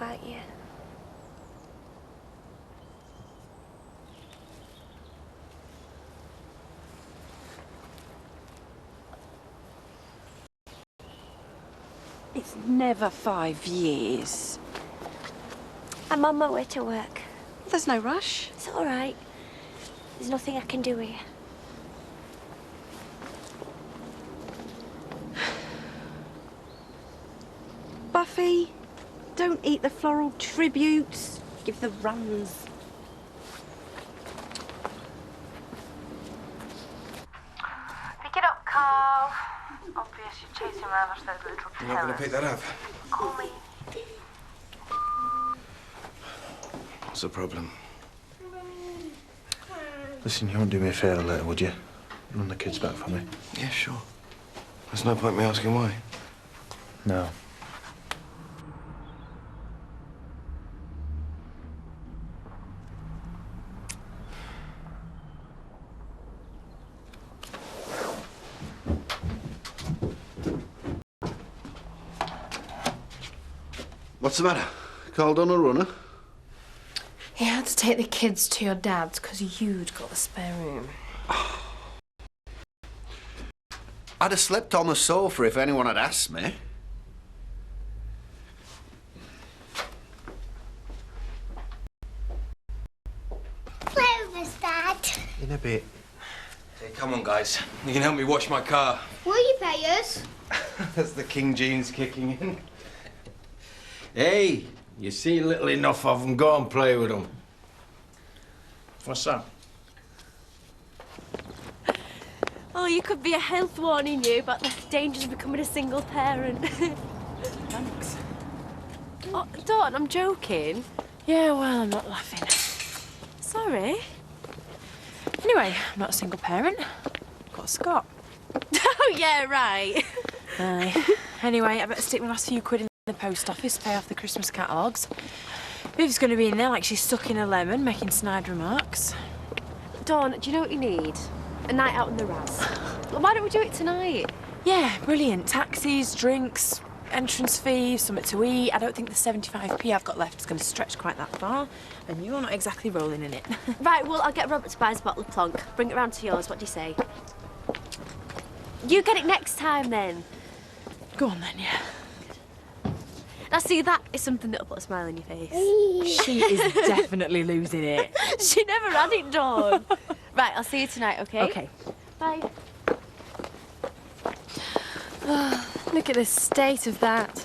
about you. It's never 5 years. I'm on my way to work. There's no rush. It's all right. There's nothing I can do here. Buffy, don't eat the floral tributes. Give the runs. Pick it up, Carl. Obvious you're chasing around after those little You're not going to pick that up? Call me. What's the problem? Listen, you won't do me a favour later, would you? Run the kids back for me. Yeah, sure. There's no point in me asking why. No. What's the matter? Called on a runner? He had to take the kids to your dad's because you'd got the spare room. I'd have slept on the sofa if anyone had asked me. Play with us, Dad. In a bit. Hey, come on, guys. You can help me wash my car. Will you pay us? That's the King Jeans kicking in. Hey, you see little enough of them, go and play with them. What's that? Oh, you could be a health warning you about the dangers of becoming a single parent. Thanks. Oh, Dawn, I'm joking. Yeah, well, I'm not laughing. Sorry. Anyway, I'm not a single parent. Got Scott. Oh, yeah, right. Aye. Anyway, I better stick my last few quid in the post office to pay off the Christmas catalogues. Viv's going to be in there like she's stuck in a lemon, making snide remarks. Dawn, do you know what you need? A night out in the Raz. Why don't we do it tonight? Yeah, brilliant. Taxis, drinks, entrance fees, something to eat. I don't think the 75p I've got left is going to stretch quite that far, and you're not exactly rolling in it. Right, well, I'll get Robert to buy us a bottle of Plonk. Bring it round to yours. What do you say? You get it next time, then. Go on, then, yeah. Now, see, that is something that'll put a smile on your face. She is definitely losing it. She never had it, Dawn. Right, I'll see you tonight, OK? OK. Bye. Oh, look at the state of that.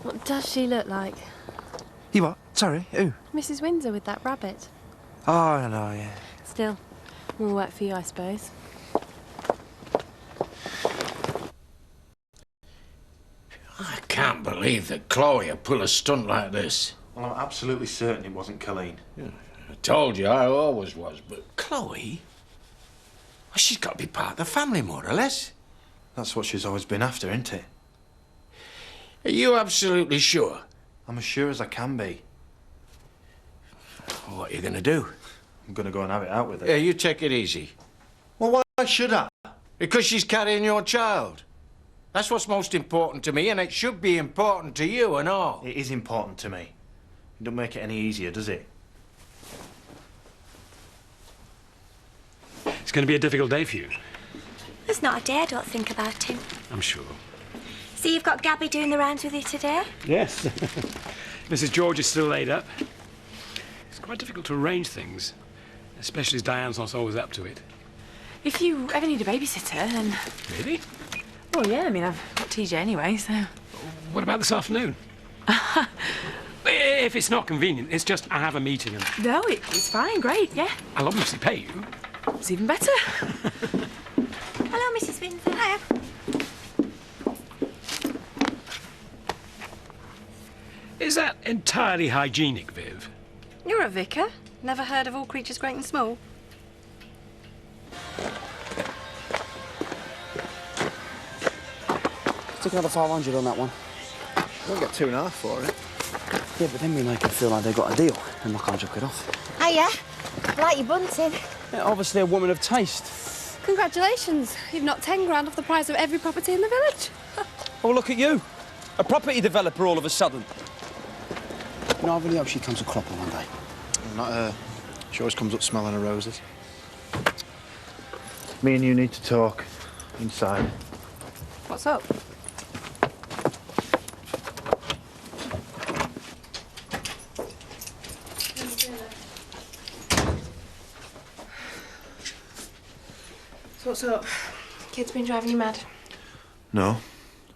What does she look like? You what? Sorry, who? Mrs. Windsor with that rabbit. Oh, I know, yeah. Still, more work for you, I suppose. I can't believe that Chloe would pull a stunt like this. Well, I'm absolutely certain it wasn't Colleen. Yeah, I told you, I always was, but Chloe? Well, she's got to be part of the family, more or less. That's what she's always been after, isn't it? Are you absolutely sure? I'm as sure as I can be. What are you going to do? I'm going to go and have it out with her. Yeah, you take it easy. Well, why should I? Because she's carrying your child. That's what's most important to me, and it should be important to you and all. It is important to me. It don't make it any easier, does it? It's going to be a difficult day for you. There's not a day I don't think about him. I'm sure. See, you've got Gabby doing the rounds with you today? Yes. Mrs. George is still laid up. It's quite difficult to arrange things, especially as Diane's not always up to it. If you ever need a babysitter, then... Really? Oh, yeah, I mean, I've got TJ anyway, so... What about this afternoon? If it's not convenient, it's just I have a meeting and... No, it's fine, great, yeah. I'll obviously pay you. It's even better. Hello, Mrs. Windsor. Hiya. Is that entirely hygienic, Viv? You're a vicar. Never heard of all creatures great and small? Stick another 500 on that one. Don't get 2.5 for it. Yeah, but then we make them feel like they've got a deal, and I can't chuck it off. Hiya. I like your bunting. Yeah, obviously a woman of taste. Congratulations. You've knocked 10 grand off the price of every property in the village. Oh, look at you. A property developer all of a sudden. You know, I really hope she comes a cropper one day. Not her. She always comes up smelling of roses. Me and you need to talk. Inside. What's up? So what's up? Kid's been driving you mad? No.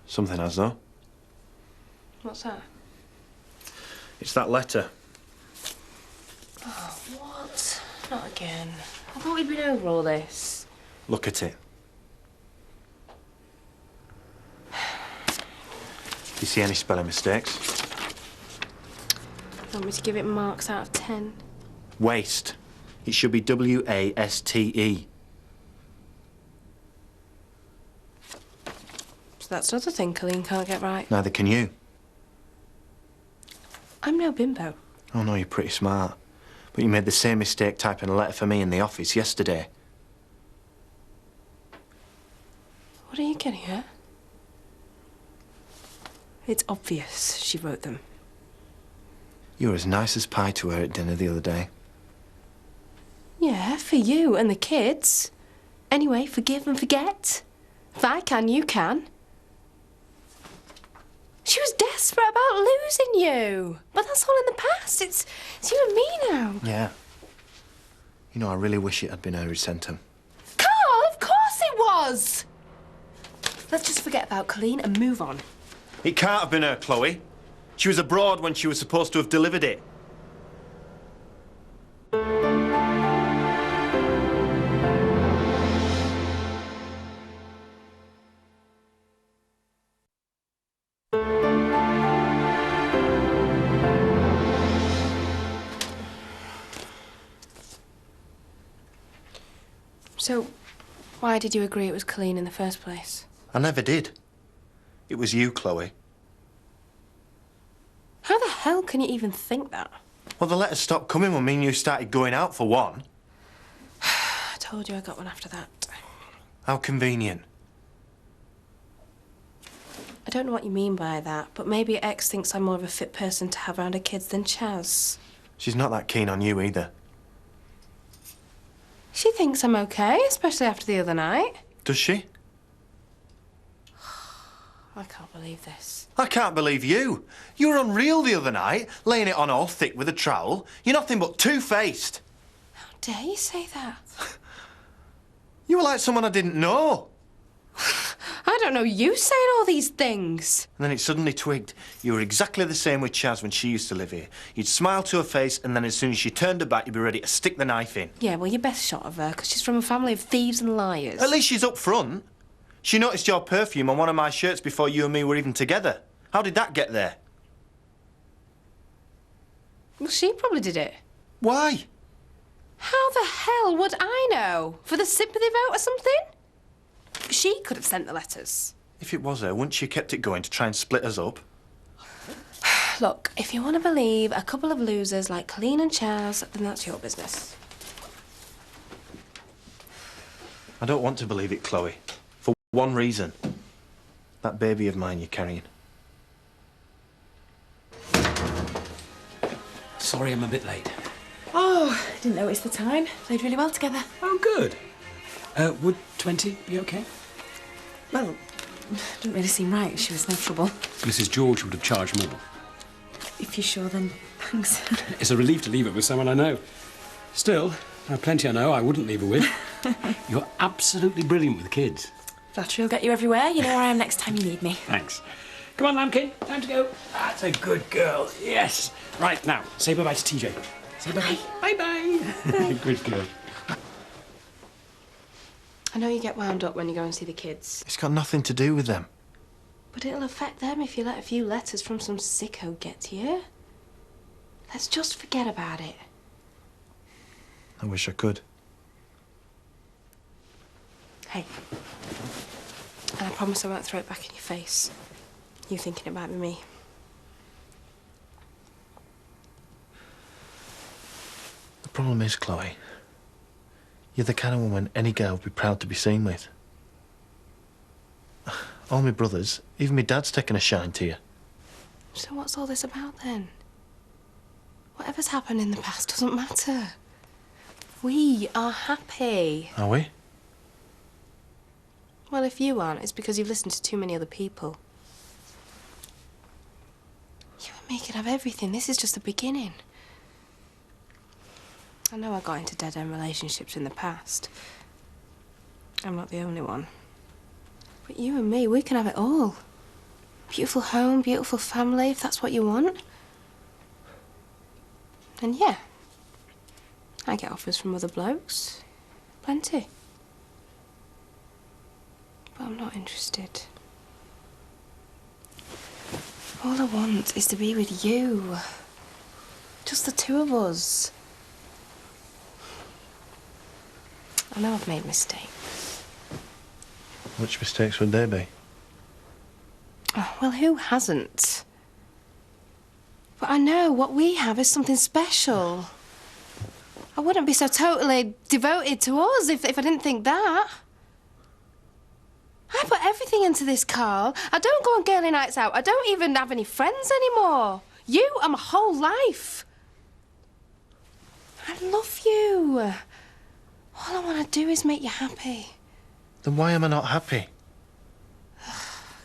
Something has, though. What's that? It's that letter. Oh, what? Not again. I thought we'd been over all this. Look at it. Do you see any spelling mistakes? Want me to give it marks out of 10? Waste. It should be W-A-S-T-E. So that's another thing Colleen can't get right. Neither can you. I'm no bimbo. Oh, no, you're pretty smart. But you made the same mistake typing a letter for me in the office yesterday. What are you getting at? It's obvious she wrote them. You were as nice as pie to her at dinner the other day. Yeah, for you and the kids. Anyway, forgive and forget. If I can, you can. She was desperate about losing you. But that's all in the past. It's you and me now. Yeah. You know, I really wish it had been her who sent them. Carl, of course it was! Let's just forget about Colleen and move on. It can't have been her, Chloe. She was abroad when she was supposed to have delivered it. So, why did you agree it was Colleen in the first place? I never did. It was you, Chloe. How the hell can you even think that? Well, the letters stopped coming when me and you started going out, for one. I told you I got one after that. How convenient. I don't know what you mean by that, but maybe X thinks I'm more of a fit person to have around her kids than Chaz. She's not that keen on you either. She thinks I'm okay, especially after the other night. Does she? I can't believe this. I can't believe you. You were unreal the other night, laying it on all thick with a trowel. You're nothing but two-faced. How dare you say that? You were like someone I didn't know. I don't know you saying all these things. And then it suddenly twigged. You were exactly the same with Chaz when she used to live here. You'd smile to her face, and then as soon as she turned her back, you'd be ready to stick the knife in. Yeah, well, you're best shot of her, because she's from a family of thieves and liars. At least she's up front. She noticed your perfume on one of my shirts before you and me were even together. How did that get there? Well, she probably did it. Why? How the hell would I know? For the sympathy vote or something? She could have sent the letters. If it was her, wouldn't she have kept it going to try and split us up? Look, if you want to believe a couple of losers like Colleen and Chaz, then that's your business. I don't want to believe it, Chloe. For one reason. That baby of mine you're carrying. Sorry I'm a bit late. Oh, didn't notice the time. Played really well together. Oh, good. Would 20 be okay? Well, didn't really seem right. She was no trouble. Mrs. George would have charged more. If you're sure, then thanks. It's a relief to leave her with someone I know. Still, there are plenty I know I wouldn't leave her with. You're absolutely brilliant with kids. Flattery will get you everywhere. You know where I am next time you need me. Thanks. Come on, Lambkin. Time to go. That's a good girl. Yes. Right, now, say bye-bye to TJ. Say bye-bye. Bye-bye. Good girl. I know you get wound up when you go and see the kids. It's got nothing to do with them. But it'll affect them if you let a few letters from some sicko get to you. Let's just forget about it. I wish I could. Hey. And I promise I won't throw it back in your face. You thinking about me. The problem is, Chloe, you're the kind of woman any girl would be proud to be seen with. All my brothers, even my dad's taken a shine to you. So what's all this about then? Whatever's happened in the past doesn't matter. We are happy. Are we? Well, if you aren't, it's because you've listened to too many other people. You and me can have everything. This is just the beginning. I know I got into dead-end relationships in the past. I'm not the only one. But you and me, we can have it all. Beautiful home, beautiful family, if that's what you want. And yeah, I get offers from other blokes. Plenty. But I'm not interested. All I want is to be with you. Just the two of us. I know I've made mistakes. Which mistakes would they be? Oh, well, who hasn't? But I know what we have is something special. I wouldn't be so totally devoted to us if I didn't think that. I put everything into this, Carl. I don't go on girly nights out. I don't even have any friends anymore. You are my whole life. I love you. All I want to do is make you happy. Then why am I not happy?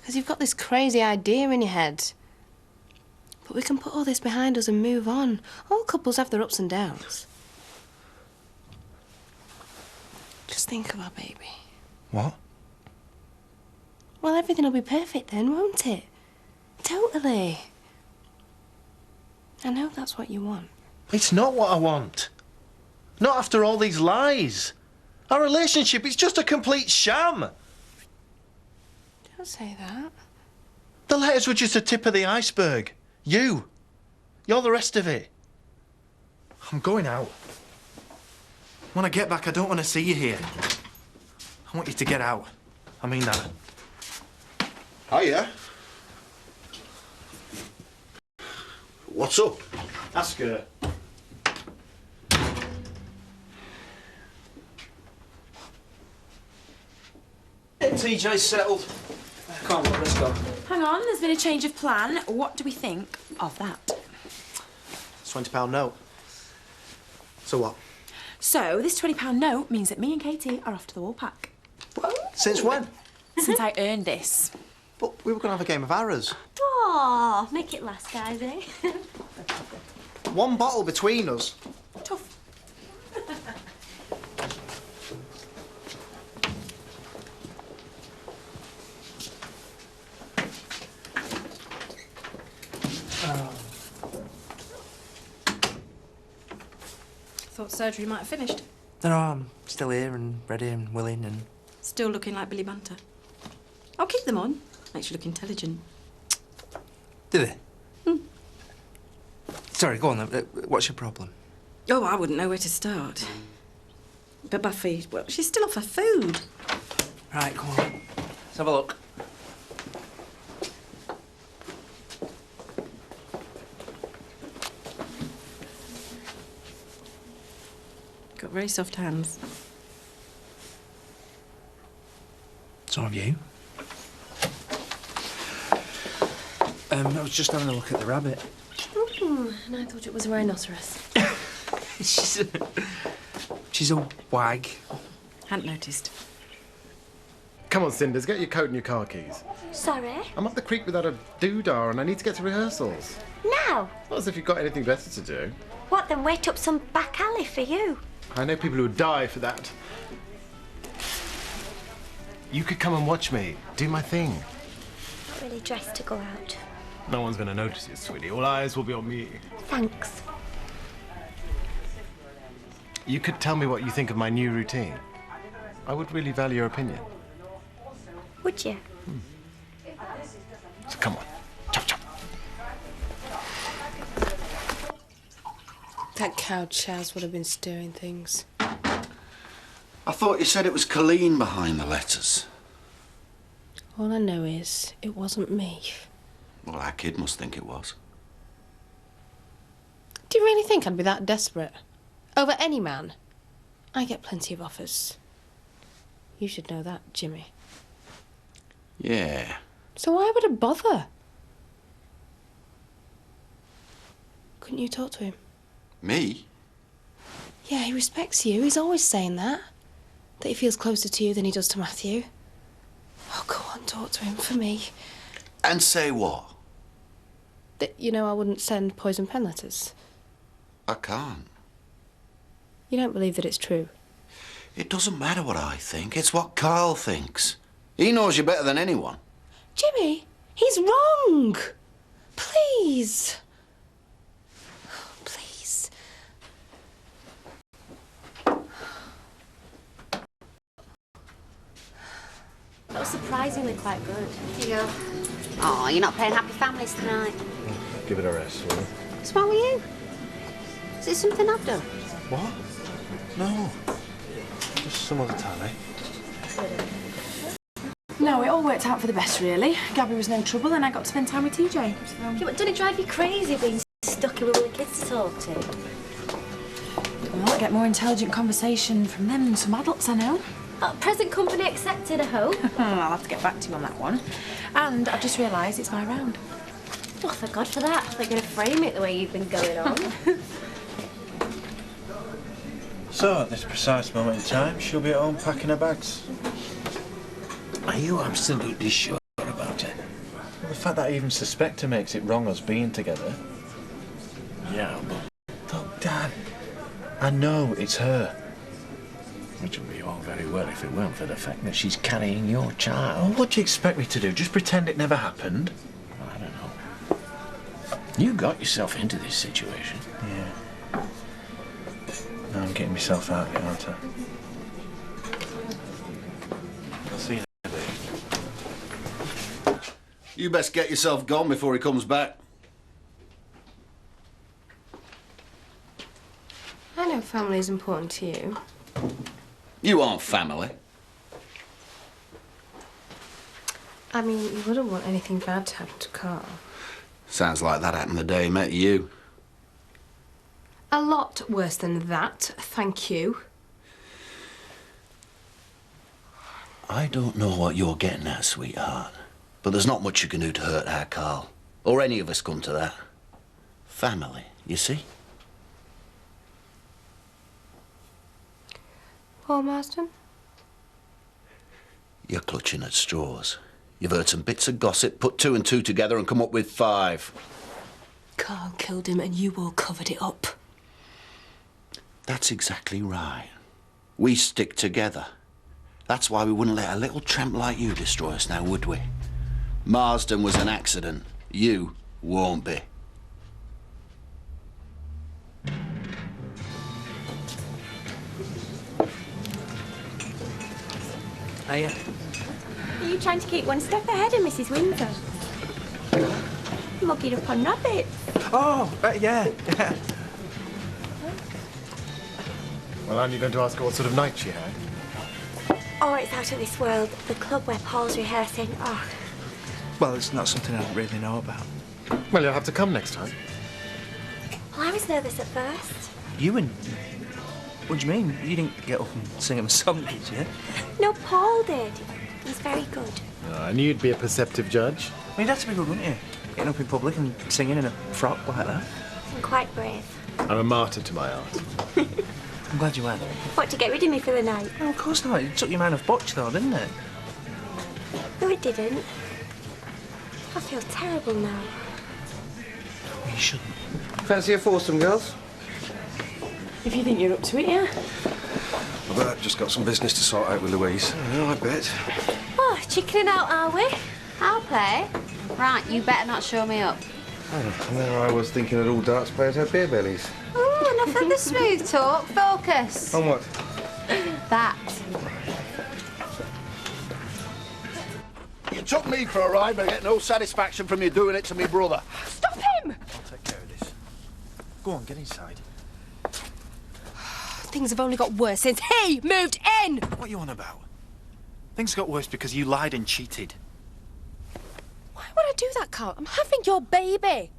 Because you've got this crazy idea in your head. But we can put all this behind us and move on. All couples have their ups and downs. Just think of our baby. What? Well, everything will be perfect then, won't it? Totally. I know that's what you want. It's not what I want. Not after all these lies. Our relationship is just a complete sham. Don't say that. The letters were just a tip of the iceberg. You're the rest of it. I'm going out. When I get back, I don't want to see you here. I want you to get out. I mean that. Hiya. What's up? Ask her. TJ settled. Come on, let's go. Hang on, there's been a change of plan. What do we think of that? It's £20 note. So what? So, this £20 note means that me and Katie are off to the Woolpack. Since when? Since I earned this. But we were going to have a game of arrows. Aw, make it last, guys, eh? One bottle between us. Tough. Thought surgery might have finished. No, I'm still here and ready and willing and... Still looking like Billy Banter. I'll keep them on. Makes you look intelligent. Do they? Sorry, go on then. What's your problem? Oh, I wouldn't know where to start. But Buffy, well, she's still off her food. Right, come on. Let's have a look. Got very soft hands. So have you. I was just having a look at the rabbit. And I thought it was a rhinoceros. She's a wag. Hadn't noticed. Come on, Cinders, get your coat and your car keys. Sorry? I'm up the creek without a doodah and I need to get to rehearsals. Now? Not as if you've got anything better to do. What, then wait up some back alley for you? I know people who would die for that. You could come and watch me, do my thing. Not really dressed to go out. No one's going to notice you, sweetie. All eyes will be on me. Thanks. You could tell me what you think of my new routine. I would really value your opinion. Would you? So come on. Chop, chop. That cow Chaz would have been stirring things. I thought you said it was Colleen behind the letters. All I know is it wasn't me. Well, our kid must think it was. Do you really think I'd be that desperate? Over any man? I get plenty of offers. You should know that, Jimmy. Yeah. So why would I bother? Couldn't you talk to him? Me? Yeah, he respects you. He's always saying that. That he feels closer to you than he does to Matthew. Oh, go on, talk to him for me. And say what? That, you know, I wouldn't send poison pen letters. I can't. You don't believe that it's true? It doesn't matter what I think. It's what Carl thinks. He knows you better than anyone. Jimmy, he's wrong. Please. Please. That was surprisingly quite good. Here you go. Oh, you're not playing Happy Families tonight. Give it a rest, will you? What's wrong with you? Is it something I've done? What? No. Just some other time, eh? No, it all worked out for the best, really. Gabby was no trouble and I got to spend time with TJ. Yeah, but doesn't it drive you crazy being stuck here with all the kids to talk to? Well, I get more intelligent conversation from them than some adults I know. Present company accepted, I hope. I'll have to get back to you on that one. And I've just realised it's my round. Oh, thank God for that. They're going to frame it the way you've been going on. So, at this precise moment in time, she'll be at home packing her bags. Are you absolutely sure about it? Well, the fact that I even suspect her makes it wrong us being together. Yeah, but... Look, Dad, I know it's her. Which would be all very well if it weren't for the fact that she's carrying your child. Well, what do you expect me to do? Just pretend it never happened? I don't know. You got yourself into this situation. Yeah. Now I'm getting myself out of it, aren't I? I'll see you later, babe. You best get yourself gone before he comes back. I know family is important to you. You aren't family. I mean, you wouldn't want anything bad to happen to Carl. Sounds like that happened the day he met you. A lot worse than that, thank you. I don't know what you're getting at, sweetheart, but there's not much you can do to hurt our Carl. Or any of us come to that. Family, you see? Paul Marsden? You're clutching at straws. You've heard some bits of gossip, put 2 and 2 together and come up with 5. Carl killed him and you all covered it up. That's exactly right. We stick together. That's why we wouldn't let a little tramp like you destroy us now, would we? Marsden was an accident. You won't be. Hiya. Are you trying to keep one step ahead of Mrs. Windsor? Mugging up on rabbits. Oh, yeah. Well, aren't you going to ask her what sort of night she had? Oh, it's out of this world. The club where Paul's rehearsing. Oh, Well, it's not something I really know about. Well, you'll have to come next time. well, I was nervous at first. You and... What do you mean? You didn't get up and sing him a song, did you? No, Paul did. He's very good. Oh, I knew you'd be a perceptive judge. Well, you'd have to be good, wouldn't you? Getting up in public and singing in a frock like that. And quite brave. I'm a martyr to my art. I'm glad you went. What, to get rid of me for the night? No, of course not. It took your man off botch, though, didn't it? No, it didn't. I feel terrible now. You shouldn't. Fancy a foursome, girls? If you think you're up to it, yeah. I bet I've just got some business to sort out with Louise. Yeah, I bet. Oh, chickening out, are we? I'll play. Right, you better not show me up. Oh, and there I was thinking that all darts players had beer bellies. Oh, enough of the smooth talk. Focus. On what? That. You took me for a ride, but I get no satisfaction from you doing it to me brother. Stop him! I'll take care of this. Go on, get inside. Things have only got worse since he moved in! What are you on about? Things got worse because you lied and cheated. Why would I do that, Carl? I'm having your baby.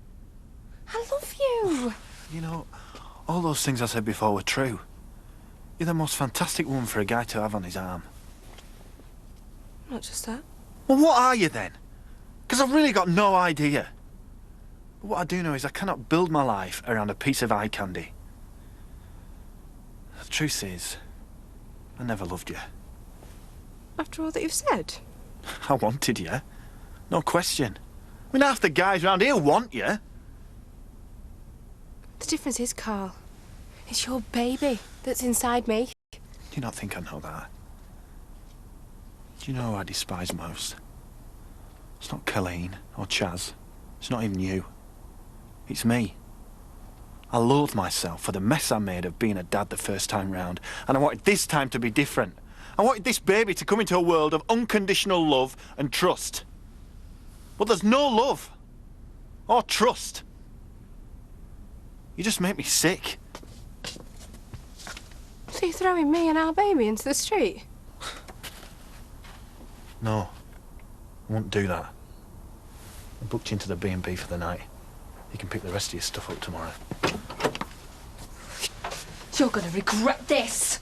I love you. You know, all those things I said before were true. You're the most fantastic woman for a guy to have on his arm. Not just that. Well, what are you then? Because I've really got no idea. But what I do know is I cannot build my life around a piece of eye candy. The truth is, I never loved you. After all that you've said? I wanted you. No question. I mean, half the guys round here want you. The difference is, Carl, it's your baby that's inside me. Do you not think I know that? Do you know who I despise most? It's not Colleen or Chaz. It's not even you. It's me. I loathe myself for the mess I made of being a dad the first time round, and I wanted this time to be different. I wanted this baby to come into a world of unconditional love and trust. But there's no love or trust. You just make me sick. So you're throwing me and our baby into the street? No, I won't do that. I booked you into the B&B for the night. You can pick the rest of your stuff up tomorrow. You're gonna regret this.